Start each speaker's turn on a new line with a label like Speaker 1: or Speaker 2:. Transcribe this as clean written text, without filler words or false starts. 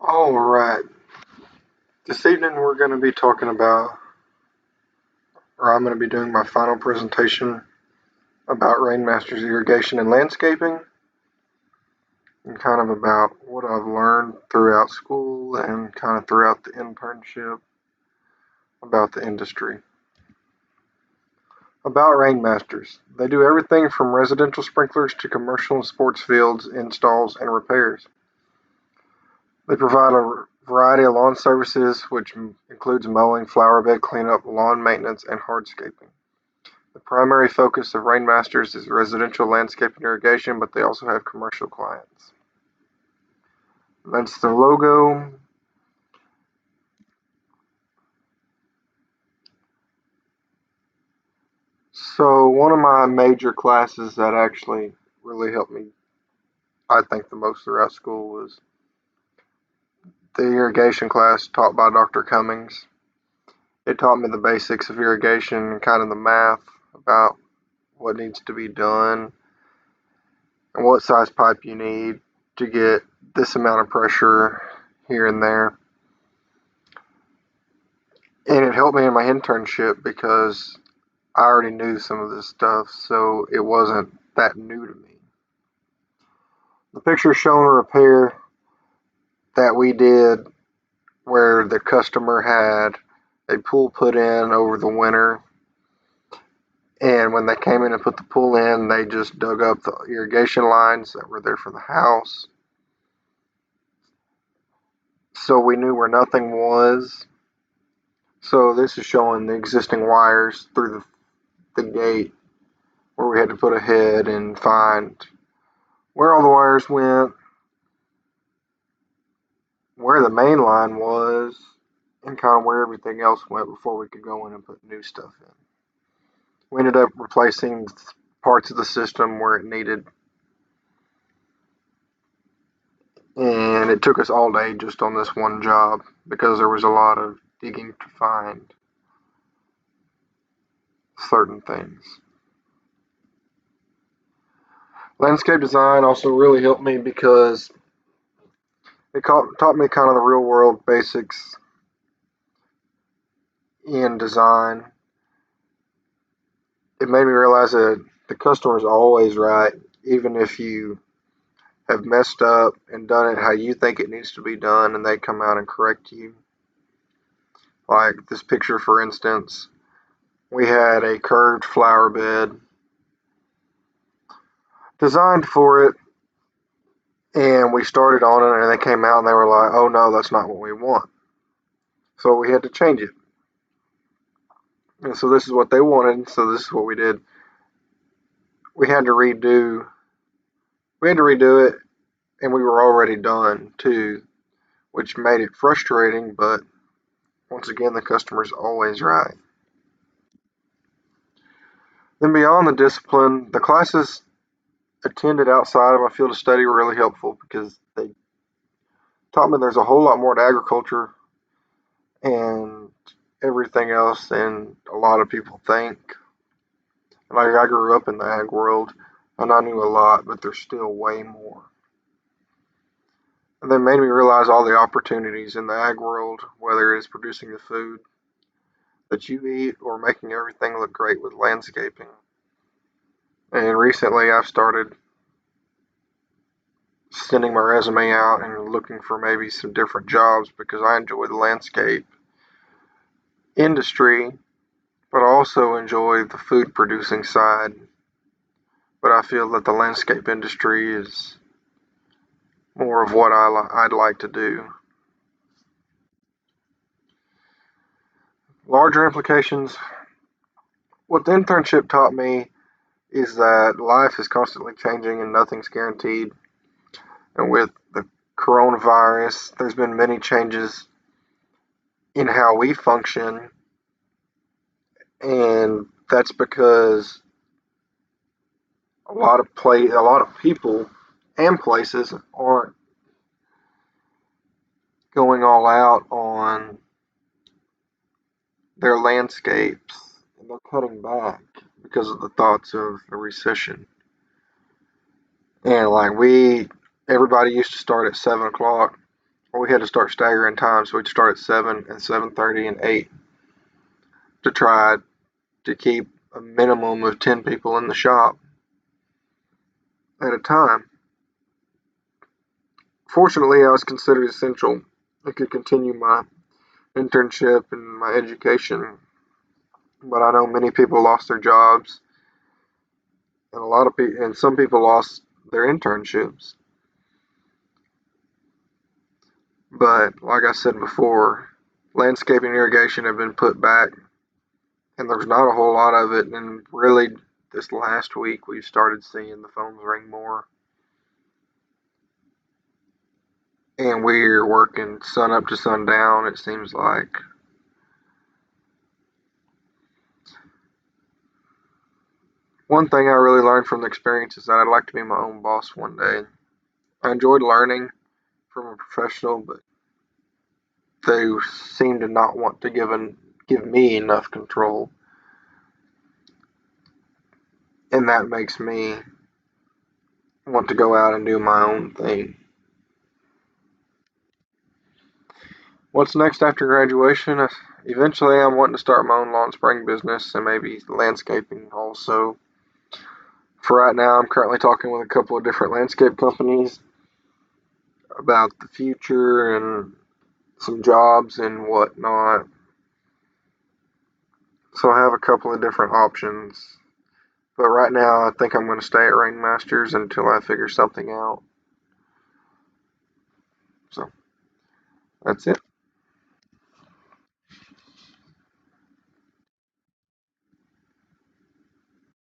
Speaker 1: All right. This evening we're going to be talking about, or I'm going to be doing my final presentation about Rainmaster's irrigation and landscaping, and kind of about what I've learned throughout school and kind of throughout the internship about the industry. About Rainmasters. They do everything from residential sprinklers to commercial and sports fields installs and repairs. They provide a variety of lawn services, which includes mowing, flower bed cleanup, lawn maintenance, and hardscaping. The primary focus of Rainmasters is residential landscape and irrigation, but they also have commercial clients. That's the logo. So one of my major classes that actually really helped me, I think, the most throughout school was the irrigation class taught by Dr. Cummings. It taught me the basics of irrigation and kind of the math about what needs to be done and what size pipe you need to get this amount of pressure here and there. And it helped me in my internship because I already knew some of this stuff, so it wasn't that new to me. The picture showing a repair that we did where the customer had a pool put in over the winter, and when they came in and put the pool in, they just dug up the irrigation lines that were there for the house. So we knew where nothing was. So this is showing the existing wires through the gate where we had to put a head and find where all the wires went, where the main line was, and kind of where everything else went before we could go in and put new stuff in. We ended up replacing parts of the system where it needed, and it took us all day just on this one job because there was a lot of digging to find certain things. Landscape design also really helped me because it taught me kind of the real world basics in design. It made me realize that the customer is always right, even if you have messed up and done it how you think it needs to be done, and they come out and correct you. Like this picture, for instance, we had a curved flower bed designed for it, and we started on it, and they came out and they were like, oh no, that's not what we want. So we had to change it. And so this is what they wanted, so this is what we did. We had to redo we had to redo it, and we were already done too, which made it frustrating, but once again, the customer's always right. Then beyond the discipline, the classes attended outside of my field of study were really helpful because they taught me there's a whole lot more to agriculture and everything else than a lot of people think. Like I grew up in the ag world and I knew a lot, but there's still way more. And they made me realize all the opportunities in the ag world, whether it is producing the food that you eat or making everything look great with landscaping. And recently I've started sending my resume out and looking for maybe some different jobs because I enjoy the landscape industry, but I also enjoy the food producing side. But I feel that the landscape industry is more of what I'd like to do. Larger implications. What the internship taught me is that life is constantly changing and nothing's guaranteed. And with the coronavirus, there's been many changes in how we function, and that's because a lot of people and places aren't going all out on their landscapes, and they're cutting back because of the thoughts of a recession. And like everybody used to start at 7 o'clock we had to start staggering time, so we'd start at 7 and 7:30 and 8 to try to keep a minimum of 10 people in the shop at a time. Fortunately, I was considered essential. I could continue my internship and my education, but I know many people lost their jobs, and some people lost their internships. But like I said before, landscaping irrigation have been put back, and there's not a whole lot of it. And really, this last week we've started seeing the phones ring more, and we're working sun up to sundown. It seems like. One thing I really learned from the experience is that I'd like to be my own boss one day. I enjoyed learning from a professional, but they seem to not want to give me enough control, and that makes me want to go out and do my own thing. What's next after graduation? Eventually, I'm wanting to start my own lawn spraying business and maybe landscaping also. For right now, I'm currently talking with a couple of different landscape companies about the future and some jobs and whatnot. So I have a couple of different options. But right now, I think I'm going to stay at Rainmasters until I figure something out. So that's it.